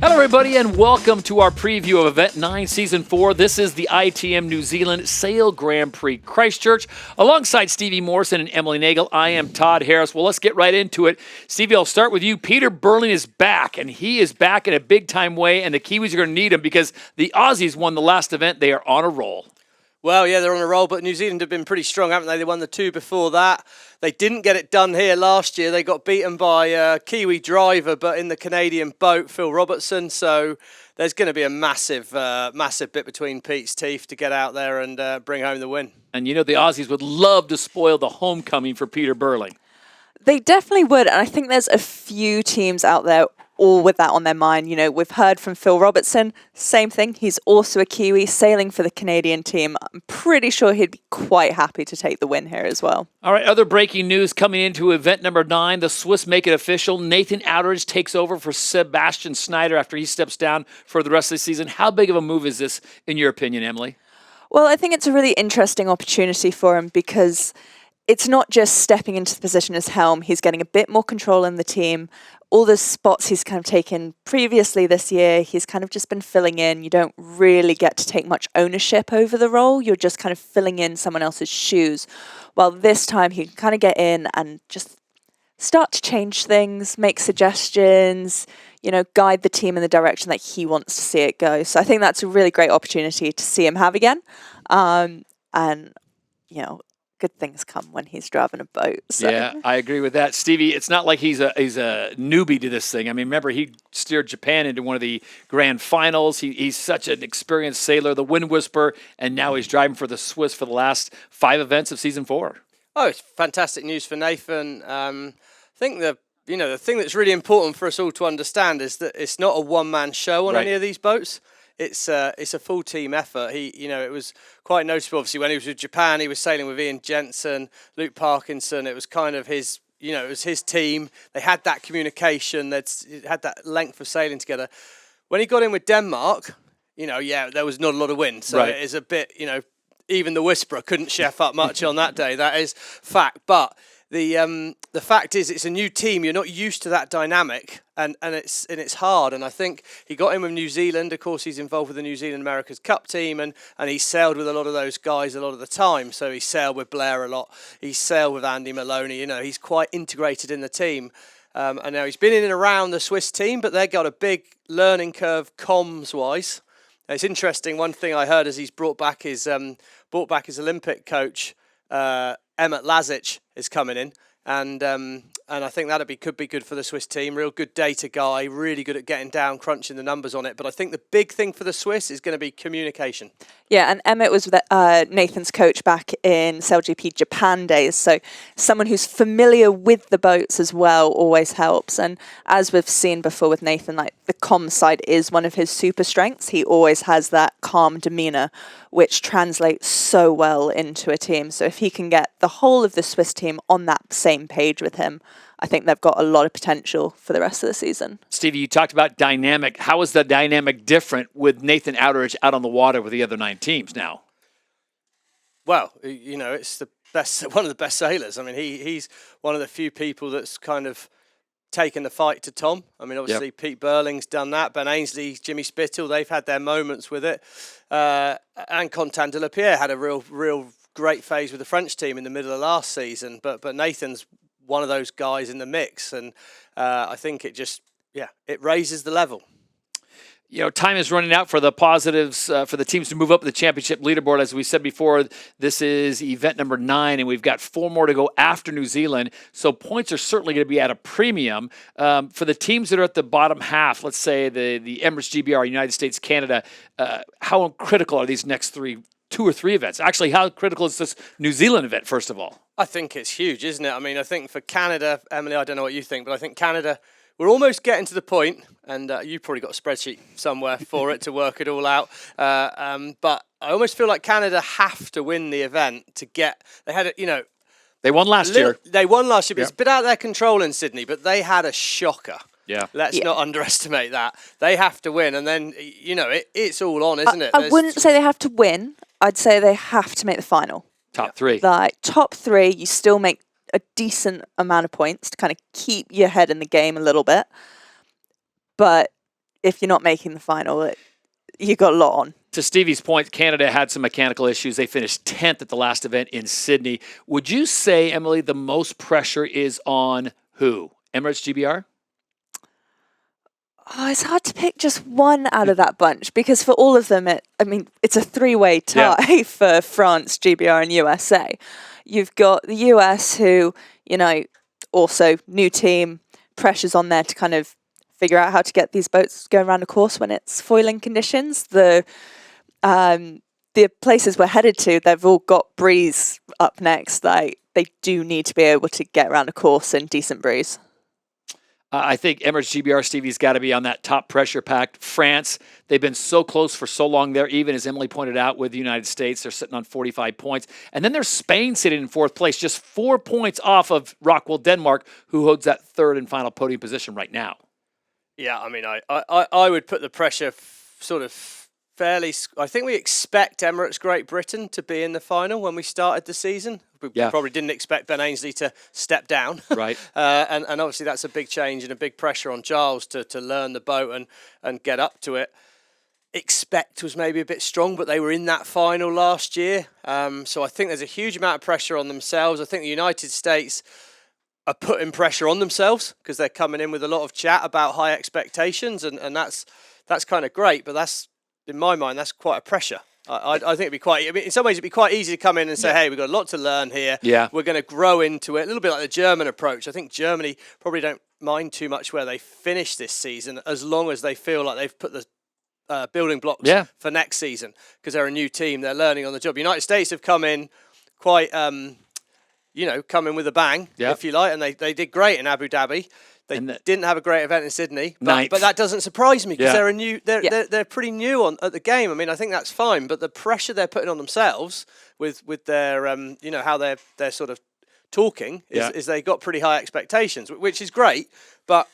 Hello, everybody, and welcome to our preview of Event 9, Season 4. This is the ITM New Zealand Sail Grand Prix Christchurch. Alongside Stevie Morrison and Emily Nagel, I am Todd Harris. Well, let's get right into it. Stevie, I'll start with you. Peter Burling is back, and he is back in a big-time way, and the Kiwis are going to need him because the Aussies won the last event. They are on a roll. Well, yeah, they're on a roll, but New Zealand have been pretty strong, haven't they? They won the two before that. They didn't get it done here last year. They got beaten by a Kiwi driver, but in the Canadian boat, Phil Robertson. So there's going to be a massive bit between Pete's teeth to get out there and bring home the win. And you know the Aussies would love to spoil the homecoming for Peter Burling. They definitely would, and I think there's a few teams out there all with that on their mind. You know, we've heard from Phil Robertson, same thing. He's also a Kiwi sailing for the Canadian team. I'm pretty sure he'd be quite happy to take the win here as well. All right, other breaking news coming into event number 9. The Swiss make it official. Nathan Outteridge takes over for Sebastian Schneider after he steps down for the rest of the season. How big of a move is this, in your opinion, Emily? Well, I think it's a really interesting opportunity for him because it's not just stepping into the position as helm. He's getting a bit more control in the team. All the spots he's kind of taken previously this year, he's kind of just been filling in. You don't really get to take much ownership over the role. You're just kind of filling in someone else's shoes. While this time he can kind of get in and just start to change things, make suggestions, you know, guide the team in the direction that he wants to see it go. So I think that's a really great opportunity to see him have again. And, you know, good things come when he's driving a boat. So. Yeah, I agree with that. Stevie, it's not like he's a newbie to this thing. I mean, remember, he steered Japan into one of the grand finals. He's such an experienced sailor, the Wind Whisperer, and now he's driving for the Swiss for the last 5 events of Season 4. Oh, it's fantastic news for Nathan. I think the thing that's really important for us all to understand is that it's not a one-man show on any of these boats. It's a full team effort. It was quite noticeable. Obviously, when he was with Japan, he was sailing with Ian Jensen, Luke Parkinson. It was kind of his, it was his team. They had that communication. They had that length of sailing together. When he got in with Denmark, there was not a lot of wind. So it is a bit, even the Whisperer couldn't chef up much on that day. That is fact. But the fact is, it's a new team. You're not used to that dynamic, and it's hard. And I think he got in with New Zealand. Of course, he's involved with the New Zealand America's Cup team, and he sailed with a lot of those guys a lot of the time. So he sailed with Blair a lot. He sailed with Andy Maloney. He's quite integrated in the team. And now he's been in and around the Swiss team, but they've got a big learning curve comms-wise. It's interesting. One thing I heard is he's brought back his Olympic coach. Emmett Lazic is coming in, and I think could be good for the Swiss team. Real good data guy, really good at getting down, crunching the numbers on it. But I think the big thing for the Swiss is going to be communication. Yeah, and Emmett was Nathan's coach back in SailGP Japan days, so someone who's familiar with the boats as well always helps. And as we've seen before with Nathan, like the comm side is one of his super strengths. He always has that calm demeanor, which translates so well into a team. So if he can get the whole of the Swiss team on that same page with him, I think they've got a lot of potential for the rest of the season. Stevie, you talked about dynamic. How is the dynamic different with Nathan Outteridge out on the water with the other 9 teams now? Well, it's the best, one of the best sailors. I mean, he's one of the few people that's kind of taken the fight to Tom. I mean, obviously Pete Burling's done that. Ben Ainsley, Jimmy Spittle, they've had their moments with it. And Contant de la Pierre had a real great phase with the French team in the middle of last season. But Nathan's one of those guys in the mix, and I think it raises the level. Time is running out for the positives for the teams to move up the championship leaderboard. As we said before, this is event number 9, and we've got 4 more to go after New Zealand. So points are certainly going to be at a premium. For the teams that are at the bottom half, let's say the Emirates GBR, United States, Canada, how critical are these next 2 or 3 events? Actually, how critical is this New Zealand event, first of all? I think it's huge, isn't it? I mean, I think for Canada, Emily, I don't know what you think, but I think Canada, we're almost getting to the point, and you've probably got a spreadsheet somewhere for it to work it all out. But I almost feel like Canada have to win the event to get. They had it, They won last year. They won last year, but it's a bit out of their control in Sydney. But they had a shocker. Yeah. Let's not underestimate that. They have to win, and then it's all on, isn't it? I wouldn't say they have to win. I'd say they have to make the final. Top 3. Like top 3, you still make a decent amount of points to kind of keep your head in the game a little bit. But if you're not making the final, you got a lot on. To Stevie's point, Canada had some mechanical issues. They finished 10th at the last event in Sydney. Would you say, Emily, the most pressure is on who? Emirates GBR? Oh, it's hard to pick just one out of that bunch because for all of them, it's a three-way tie for France, GBR, and USA. You've got the US who, also new team, pressures on there to kind of figure out how to get these boats going around a course when it's foiling conditions. The places we're headed to, they've all got breeze up next. They do need to be able to get around a course in decent breeze. I think Emirates GBR, Stevie's got to be on that top pressure pack. France, they've been so close for so long there, even as Emily pointed out with the United States, they're sitting on 45 points. And then there's Spain sitting in fourth place, just 4 points off of Rockwell, Denmark, who holds that third and final podium position right now. Yeah, I mean, I would put the pressure sort of fairly. I think we expect Emirates Great Britain to be in the final when we started the season. We probably didn't expect Ben Ainsley to step down. Right. and obviously that's a big change and a big pressure on Giles to learn the boat and get up to it. Expect was maybe a bit strong, but they were in that final last year. So I think there's a huge amount of pressure on themselves. I think the United States are putting pressure on themselves because they're coming in with a lot of chat about high expectations, and that's kind of great, but that's, in my mind, that's quite a pressure. I think it'd be quite, in some ways it'd be quite easy to come in and say, hey, we've got a lot to learn here. Yeah. We're going to grow into it. A little bit like the German approach. I think Germany probably don't mind too much where they finish this season as long as they feel like they've put the building blocks for next season because they're a new team. They're learning on the job. United States have come in quite, come in with a bang, if you like, and they did great in Abu Dhabi. They didn't have a great event in Sydney, but that doesn't surprise me because they're pretty new at the game. I mean, I think that's fine, but the pressure they're putting on themselves with their how they're sort of talking is they got pretty high expectations, which is great, but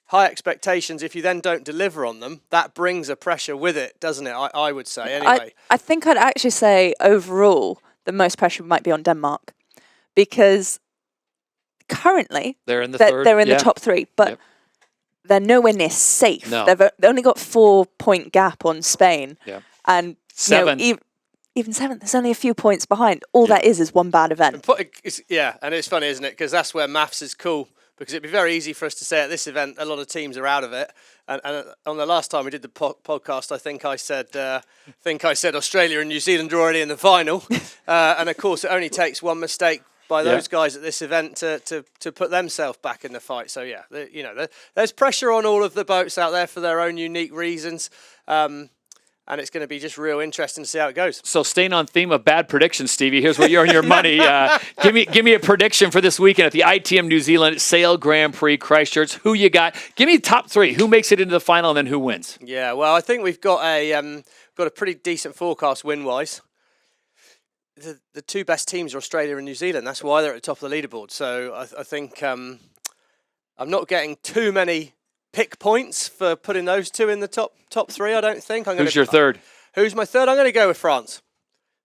high expectations, if you then don't deliver on them, that brings a pressure with it, doesn't it? I would say anyway. I think I'd actually say overall the most pressure might be on Denmark because currently they're in the top three, but they're nowhere near safe. No. They've only got 4-point gap on Spain, and 7. Even 7th. There's only a few points behind. All that is one bad event. And it's funny, isn't it? Because that's where maths is cool. Because it'd be very easy for us to say at this event, a lot of teams are out of it. And on the last time we did the podcast, I think I said Australia and New Zealand are already in the final. And of course, it only takes one mistake by those guys at this event to put themselves back in the fight. So there's pressure on all of the boats out there for their own unique reasons. And it's going to be just real interesting to see how it goes. So staying on theme of bad predictions, Stevie, here's where you earn your money. Give me a prediction for this weekend at the ITM New Zealand Sail Grand Prix Christchurch. Who you got? Give me top 3. Who makes it into the final and then who wins? Yeah, well, I think we've got a pretty decent forecast win-wise. The two best teams are Australia and New Zealand. That's why they're at the top of the leaderboard. So I think I'm not getting too many pick points for putting those two in the top 3, I don't think. Who's your third? Who's my third? I'm going to go with France.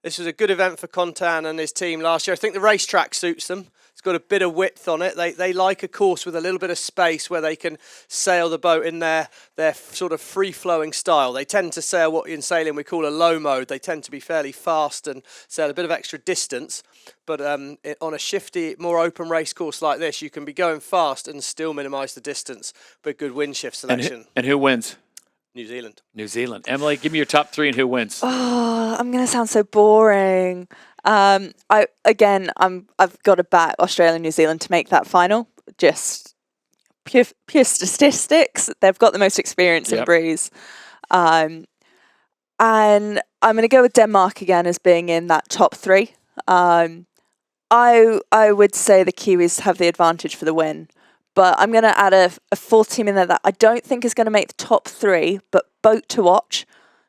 This was a good event for Contan and his team last year. I think the racetrack suits them. It's got a bit of width on it. They like a course with a little bit of space where they can sail the boat in their sort of free-flowing style. They tend to sail what in sailing we call a low mode. They tend to be fairly fast and sail a bit of extra distance. But on a shifty, more open race course like this, you can be going fast and still minimise the distance, but good wind shift selection. And who wins? New Zealand. New Zealand. Emily, give me your top 3 and who wins. Oh, I'm going to sound so boring. I've got to back Australia and New Zealand to make that final. Just pure statistics. They've got the most experience in breeze. And I'm going to go with Denmark again as being in that top 3. I would say the Kiwis have the advantage for the win, but I'm going to add a full team in there that I don't think is going to make the top 3, but boat to watch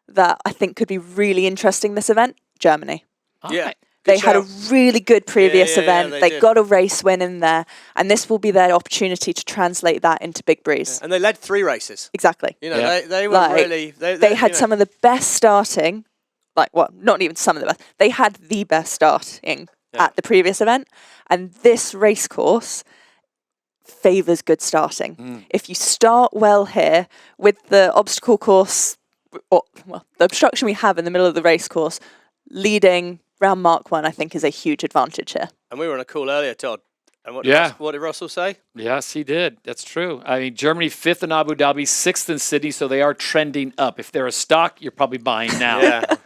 that I think could be really interesting this event, Germany. Yeah. They had a really good previous event. They got a race win in there, and this will be their opportunity to translate that into big breeze. Yeah. And they led 3 races. Exactly. They were really... They had some of the best starting, not even some of the best. They had the best starting at the previous event, and this race course favours good starting. If you start well here with the obstacle course, or well, the obstruction we have in the middle of the race course, leading round Mark 1, I think, is a huge advantage here. And we were on a call earlier, Todd. And what did Russell say? Yes, he did. That's true. I mean, Germany 5th in Abu Dhabi, 6th in Sydney, so they are trending up. If they're a stock, you're probably buying now. Yeah.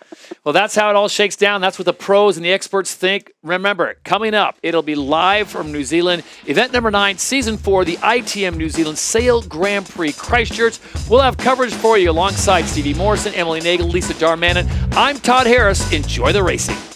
Well, that's how it all shakes down. That's what the pros and the experts think. Remember, coming up, it'll be live from New Zealand. Event number 9, Season 4, the ITM New Zealand Sail Grand Prix Christchurch. We'll have coverage for you alongside Stevie Morrison, Emily Nagel, Lisa Darmanin. I'm Todd Harris. Enjoy the racing.